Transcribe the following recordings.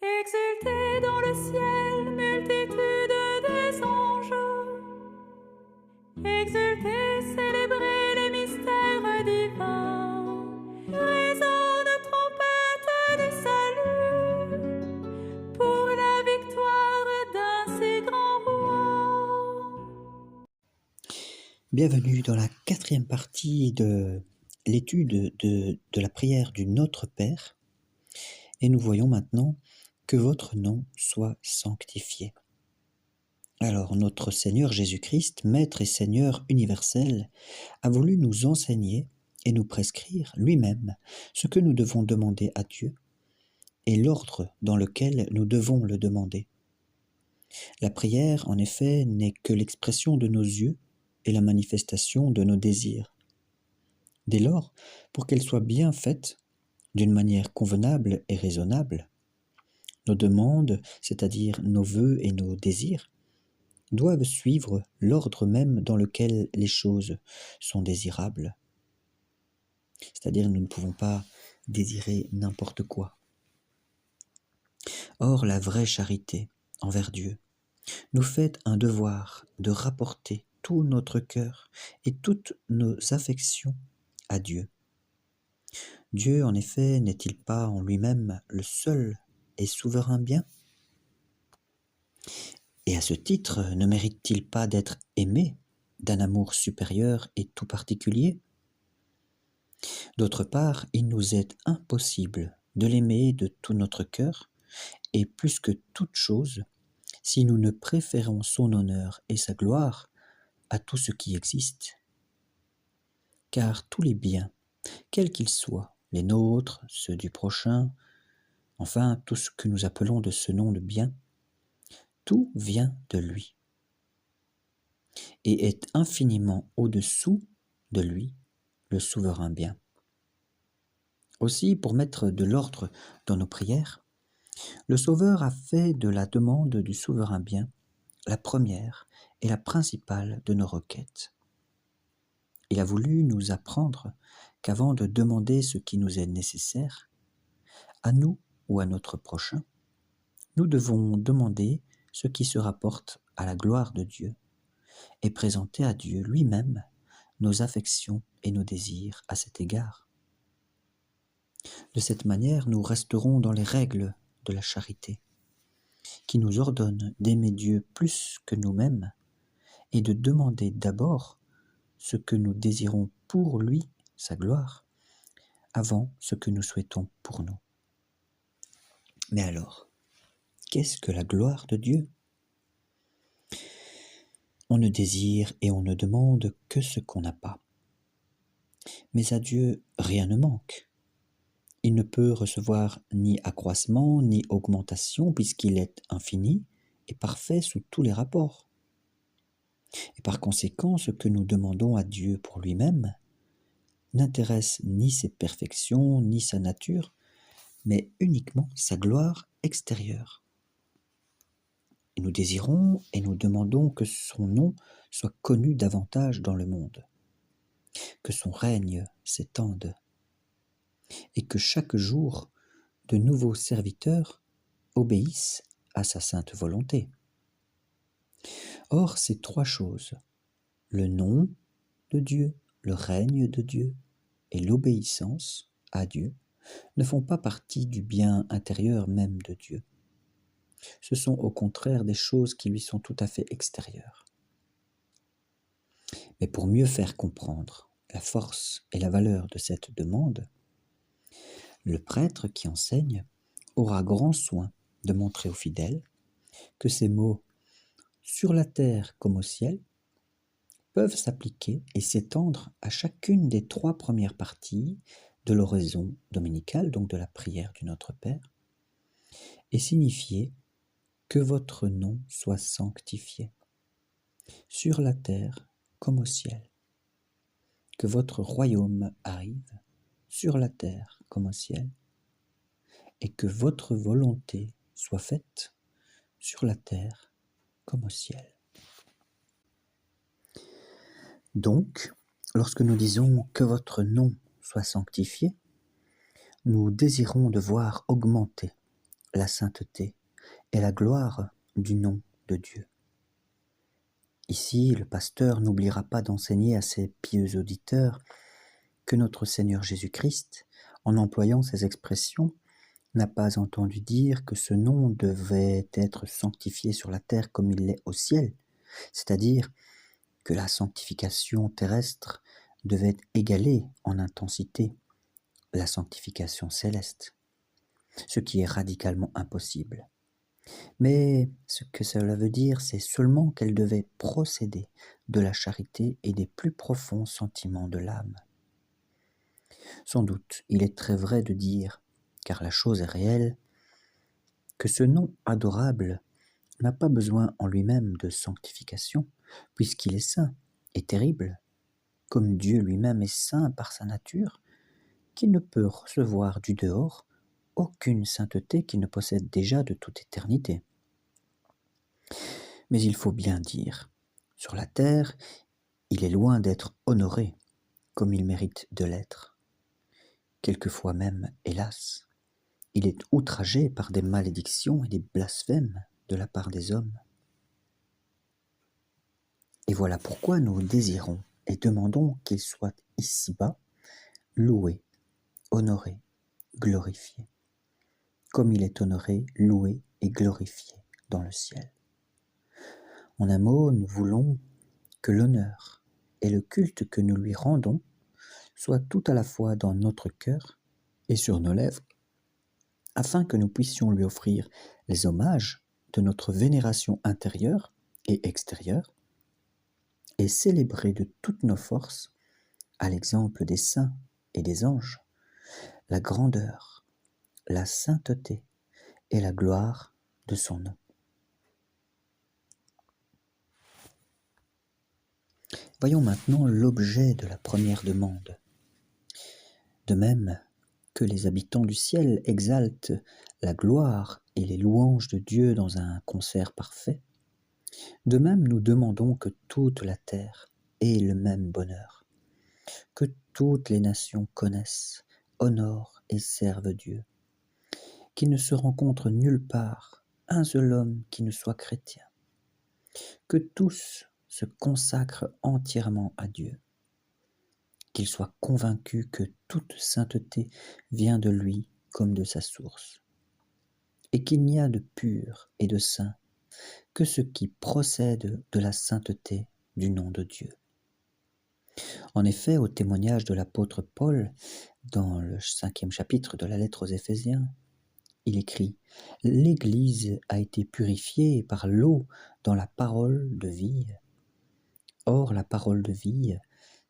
Exultez dans le ciel, multitude des anges. Exultez, célébrez les mystères divins. Résonne trompette du salut pour la victoire d'un si grand roi. Bienvenue dans la 4e partie de l'étude de la prière du Notre Père. Et nous voyons maintenant que votre nom soit sanctifié. Alors notre Seigneur Jésus-Christ, Maître et Seigneur universel, a voulu nous enseigner et nous prescrire lui-même ce que nous devons demander à Dieu et l'ordre dans lequel nous devons le demander. La prière, en effet, n'est que l'expression de nos yeux et la manifestation de nos désirs. Dès lors, pour qu'elle soit bien faite, d'une manière convenable et raisonnable, nos demandes, c'est-à-dire nos vœux et nos désirs, doivent suivre l'ordre même dans lequel les choses sont désirables. C'est-à-dire nous ne pouvons pas désirer n'importe quoi. Or, la vraie charité envers Dieu nous fait un devoir de rapporter tout notre cœur et toutes nos affections à Dieu. Dieu, en effet, n'est-il pas en lui-même le seul et souverain bien ? Et à ce titre, ne mérite-t-il pas d'être aimé d'un amour supérieur et tout particulier ? D'autre part, il nous est impossible de l'aimer de tout notre cœur, et plus que toute chose, si nous ne préférons son honneur et sa gloire à tout ce qui existe. Car tous les biens, quels qu'ils soient, les nôtres, ceux du prochain, enfin tout ce que nous appelons de ce nom de bien, tout vient de lui et est infiniment au-dessous de lui, le souverain bien. Aussi, pour mettre de l'ordre dans nos prières, le Sauveur a fait de la demande du souverain bien la première et la principale de nos requêtes. Il a voulu nous apprendre qu'avant de demander ce qui nous est nécessaire, à nous ou à notre prochain, nous devons demander ce qui se rapporte à la gloire de Dieu et présenter à Dieu lui-même nos affections et nos désirs à cet égard. De cette manière, nous resterons dans les règles de la charité, qui nous ordonne d'aimer Dieu plus que nous-mêmes et de demander d'abord ce que nous désirons pour lui, sa gloire, avant ce que nous souhaitons pour nous. Mais alors, qu'est-ce que la gloire de Dieu ? On ne désire et on ne demande que ce qu'on n'a pas. Mais à Dieu, rien ne manque. Il ne peut recevoir ni accroissement ni augmentation puisqu'il est infini et parfait sous tous les rapports. Et par conséquent, ce que nous demandons à Dieu pour lui-même n'intéresse ni ses perfections ni sa nature, mais uniquement sa gloire extérieure. Et nous désirons et nous demandons que son nom soit connu davantage dans le monde, que son règne s'étende, et que chaque jour de nouveaux serviteurs obéissent à sa sainte volonté. Or, ces trois choses, le nom de Dieu, le règne de Dieu et l'obéissance à Dieu, ne font pas partie du bien intérieur même de Dieu. Ce sont au contraire des choses qui lui sont tout à fait extérieures. Mais pour mieux faire comprendre la force et la valeur de cette demande, le prêtre qui enseigne aura grand soin de montrer aux fidèles que ces mots « sur la terre comme au ciel » peuvent s'appliquer et s'étendre à chacune des 3 premières parties de l'oraison dominicale, donc de la prière du Notre Père, et signifier que votre nom soit sanctifié, sur la terre comme au ciel, que votre royaume arrive, sur la terre comme au ciel, et que votre volonté soit faite, sur la terre comme au ciel. Donc, lorsque nous disons que votre nom soit sanctifié, nous désirons de voir augmenter la sainteté et la gloire du nom de Dieu. Ici, le pasteur n'oubliera pas d'enseigner à ses pieux auditeurs que notre Seigneur Jésus-Christ, en employant ces expressions, n'a pas entendu dire que ce nom devait être sanctifié sur la terre comme il l'est au ciel, c'est-à-dire que la sanctification terrestre devait égaler en intensité la sanctification céleste, ce qui est radicalement impossible. Mais ce que cela veut dire, c'est seulement qu'elle devait procéder de la charité et des plus profonds sentiments de l'âme. Sans doute, il est très vrai de dire, car la chose est réelle, que ce nom adorable n'a pas besoin en lui-même de sanctification, puisqu'il est saint et terrible, comme Dieu lui-même est saint par sa nature, qu'il ne peut recevoir du dehors aucune sainteté qu'il ne possède déjà de toute éternité. Mais il faut bien dire, sur la terre, il est loin d'être honoré comme il mérite de l'être. Quelquefois même, hélas, il est outragé par des malédictions et des blasphèmes de la part des hommes. Et voilà pourquoi nous désirons et demandons qu'il soit ici-bas loué, honoré, glorifié, comme il est honoré, loué et glorifié dans le ciel. En un mot, nous voulons que l'honneur et le culte que nous lui rendons soient tout à la fois dans notre cœur et sur nos lèvres, afin que nous puissions lui offrir les hommages de notre vénération intérieure et extérieure, et célébrer de toutes nos forces, à l'exemple des saints et des anges, la grandeur, la sainteté et la gloire de son nom. Voyons maintenant l'objet de la première demande. De même que les habitants du ciel exaltent la gloire et les louanges de Dieu dans un concert parfait, de même nous demandons que toute la terre ait le même bonheur, que toutes les nations connaissent, honorent et servent Dieu, qu'il ne se rencontre nulle part un seul homme qui ne soit chrétien, que tous se consacrent entièrement à Dieu, qu'ils soient convaincus que toute sainteté vient de lui comme de sa source, et qu'il n'y a de pur et de saint que ce qui procède de la sainteté du nom de Dieu. En effet, au témoignage de l'apôtre Paul, dans le 5e chapitre de la lettre aux Éphésiens, il écrit « L'Église a été purifiée par l'eau dans la parole de vie. Or, la parole de vie,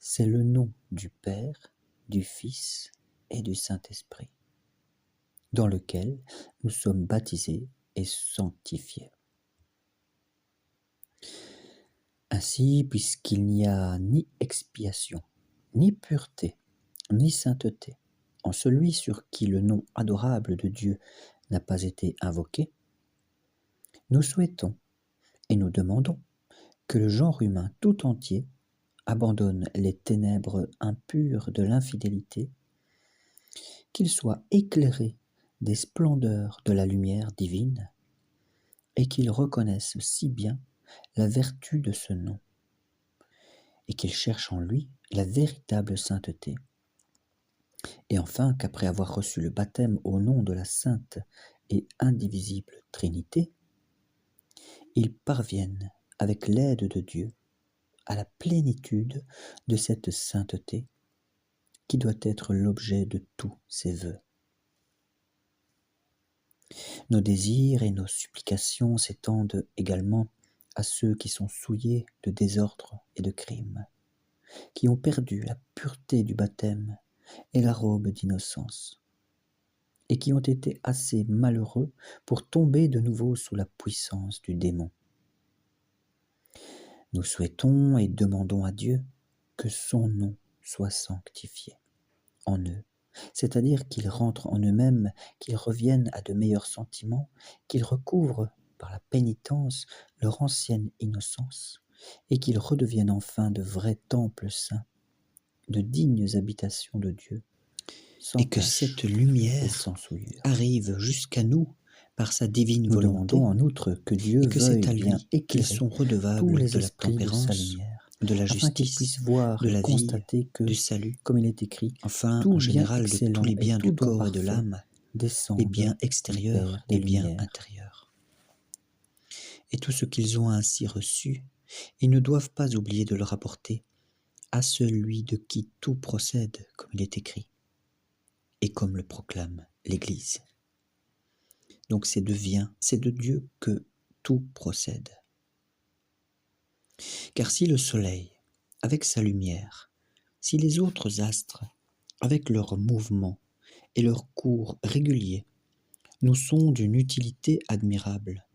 c'est le nom du Père, du Fils et du Saint-Esprit, dans lequel nous sommes baptisés et sanctifiés. » Ainsi, puisqu'il n'y a ni expiation, ni pureté, ni sainteté en celui sur qui le nom adorable de Dieu n'a pas été invoqué, nous souhaitons et nous demandons que le genre humain tout entier abandonne les ténèbres impures de l'infidélité, qu'il soit éclairé des splendeurs de la lumière divine, et qu'il reconnaisse si bien la vertu de ce nom, et qu'il cherche en lui la véritable sainteté, et enfin qu'après avoir reçu le baptême au nom de la sainte et indivisible Trinité, il parvienne, avec l'aide de Dieu, à la plénitude de cette sainteté qui doit être l'objet de tous ses vœux. Nos désirs et nos supplications s'étendent également à ceux qui sont souillés de désordre et de crimes, qui ont perdu la pureté du baptême et la robe d'innocence, et qui ont été assez malheureux pour tomber de nouveau sous la puissance du démon. Nous souhaitons et demandons à Dieu que son nom soit sanctifié en eux, c'est-à-dire qu'ils rentrent en eux-mêmes, qu'ils reviennent à de meilleurs sentiments, qu'ils recouvrent par la pénitence leur ancienne innocence, et qu'ils redeviennent enfin de vrais temples saints, de dignes habitations de Dieu, et que cette lumière arrive jusqu'à nous par sa divine Nous volonté, demandons en outre que Dieu et que c'est veuille à bien lui qu'ils éclairer sont tous redevables les de la esprits de sa tempérance, lumière, de la afin qu'ils justice, puissent voir de et la vie, constater que, du salut, comme il est écrit, enfin tout en bien général de tous excellent les et biens tout du don corps et de parfait l'âme, les descendent biens du extérieurs Père et des les biens Lumières. intérieurs. Et tout ce qu'ils ont ainsi reçu, ils ne doivent pas oublier de le rapporter à celui de qui tout procède, comme il est écrit, et comme le proclame l'Église. Donc c'est de Dieu que tout procède. Car si le soleil, avec sa lumière, si les autres astres, avec leurs mouvements et leur cours réguliers, nous sont d'une utilité admirable,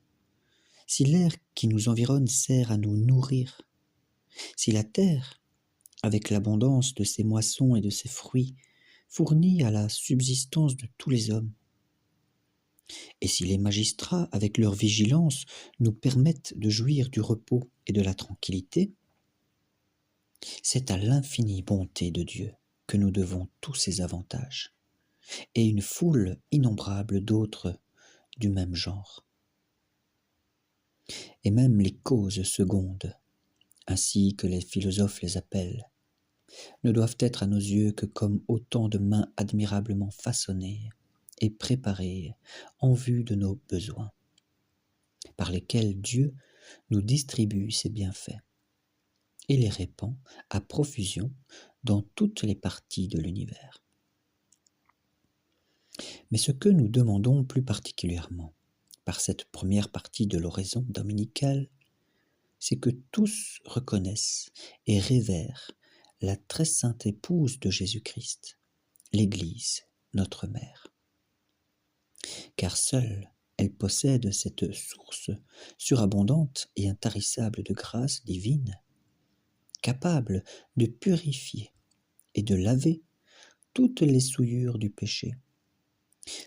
si l'air qui nous environne sert à nous nourrir, si la terre, avec l'abondance de ses moissons et de ses fruits, fournit à la subsistance de tous les hommes, et si les magistrats, avec leur vigilance, nous permettent de jouir du repos et de la tranquillité, c'est à l'infinie bonté de Dieu que nous devons tous ces avantages, et une foule innombrable d'autres du même genre. Et même les causes secondes, ainsi que les philosophes les appellent, ne doivent être à nos yeux que comme autant de mains admirablement façonnées et préparées en vue de nos besoins, par lesquels Dieu nous distribue ses bienfaits et les répand à profusion dans toutes les parties de l'univers. Mais ce que nous demandons plus particulièrement par cette première partie de l'oraison dominicale, c'est que tous reconnaissent et révèrent la très sainte épouse de Jésus-Christ, l'Église, notre mère. Car seule elle possède cette source surabondante et intarissable de grâce divine, capable de purifier et de laver toutes les souillures du péché.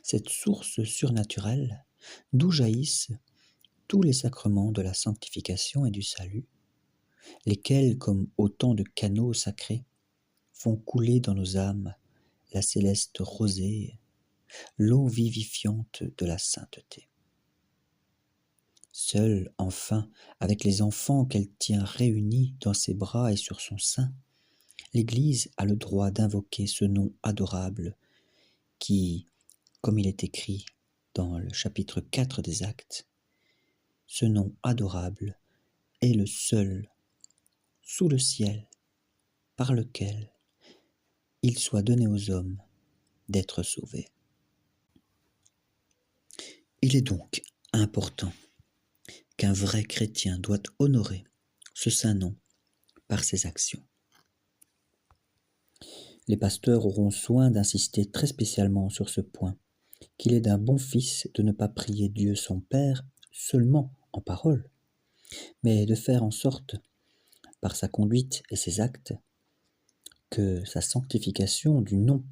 Cette source surnaturelle d'où jaillissent tous les sacrements de la sanctification et du salut, lesquels, comme autant de canaux sacrés, font couler dans nos âmes la céleste rosée, l'eau vivifiante de la sainteté. Seule, enfin, avec les enfants qu'elle tient réunis dans ses bras et sur son sein, l'Église a le droit d'invoquer ce nom adorable qui, comme il est écrit dans le chapitre 4 des Actes, ce nom adorable est le seul sous le ciel par lequel il soit donné aux hommes d'être sauvés. Il est donc important qu'un vrai chrétien doit honorer ce saint nom par ses actions. Les pasteurs auront soin d'insister très spécialement sur ce point, qu'il est d'un bon fils de ne pas prier Dieu son Père seulement en parole, mais de faire en sorte, par sa conduite et ses actes, que sa sanctification du nom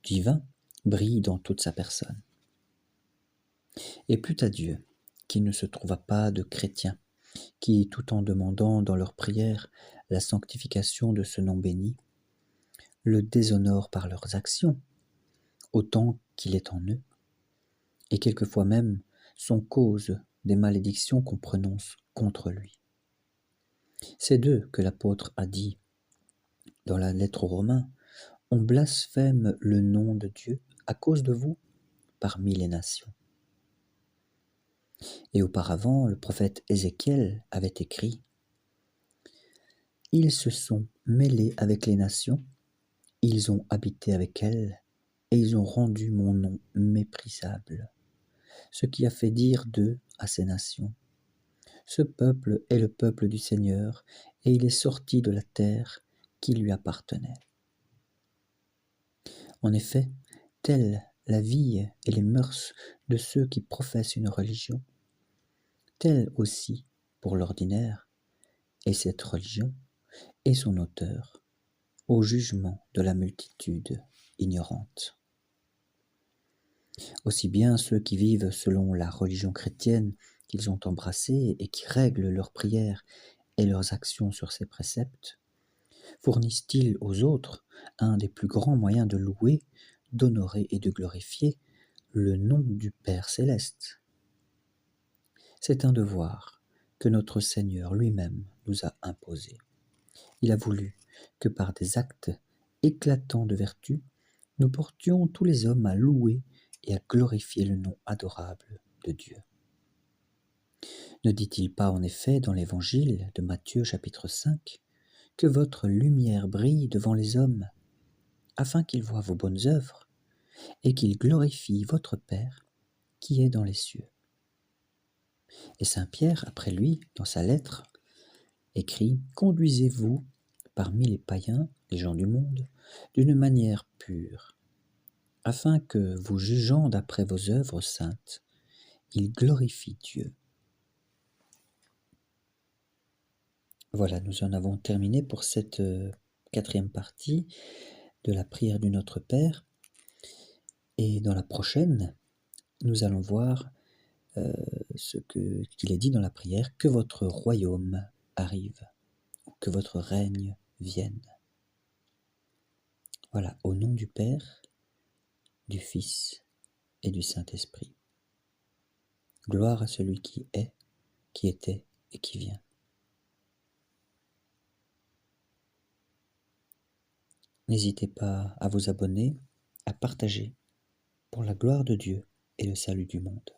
divin brille dans toute sa personne. Et plût à Dieu qu'il ne se trouva pas de chrétiens qui, tout en demandant dans leurs prières la sanctification de ce nom béni, le déshonorent par leurs actions, autant qu'il est en eux, et quelquefois même sont cause des malédictions qu'on prononce contre lui. C'est d'eux que l'apôtre a dit, dans la lettre aux Romains, « On blasphème le nom de Dieu à cause de vous parmi les nations. » Et auparavant, le prophète Ézéchiel avait écrit « Ils se sont mêlés avec les nations, ils ont habité avec elles, et ils ont rendu mon nom méprisable. Ce qui a fait dire d'eux à ces nations, ce peuple est le peuple du Seigneur, et il est sorti de la terre qui lui appartenait. » En effet, telle la vie et les mœurs de ceux qui professent une religion, telle aussi, pour l'ordinaire, est cette religion et son auteur, au jugement de la multitude ignorante. Aussi bien ceux qui vivent selon la religion chrétienne qu'ils ont embrassée et qui règlent leurs prières et leurs actions sur ces préceptes, fournissent-ils aux autres un des plus grands moyens de louer, d'honorer et de glorifier le nom du Père céleste. C'est un devoir que notre Seigneur lui-même nous a imposé. Il a voulu que par des actes éclatants de vertu, nous portions tous les hommes à louer et à glorifier le nom adorable de Dieu. Ne dit-il pas en effet dans l'évangile de Matthieu chapitre 5 que votre lumière brille devant les hommes, afin qu'ils voient vos bonnes œuvres et qu'ils glorifient votre Père qui est dans les cieux. Et saint Pierre, après lui, dans sa lettre, écrit « Conduisez-vous parmi les païens, les gens du monde, d'une manière pure, afin que, vous jugeant d'après vos œuvres saintes, ils glorifient Dieu. » Voilà, nous en avons terminé pour cette quatrième partie de la prière du Notre Père. Et dans la prochaine, nous allons voir ce qu'il est dit dans la prière, que votre royaume arrive, que votre règne vienne. Voilà, au nom du Père, du Fils et du Saint-Esprit. Gloire à celui qui est, qui était et qui vient. N'hésitez pas à vous abonner, à partager, pour la gloire de Dieu et le salut du monde.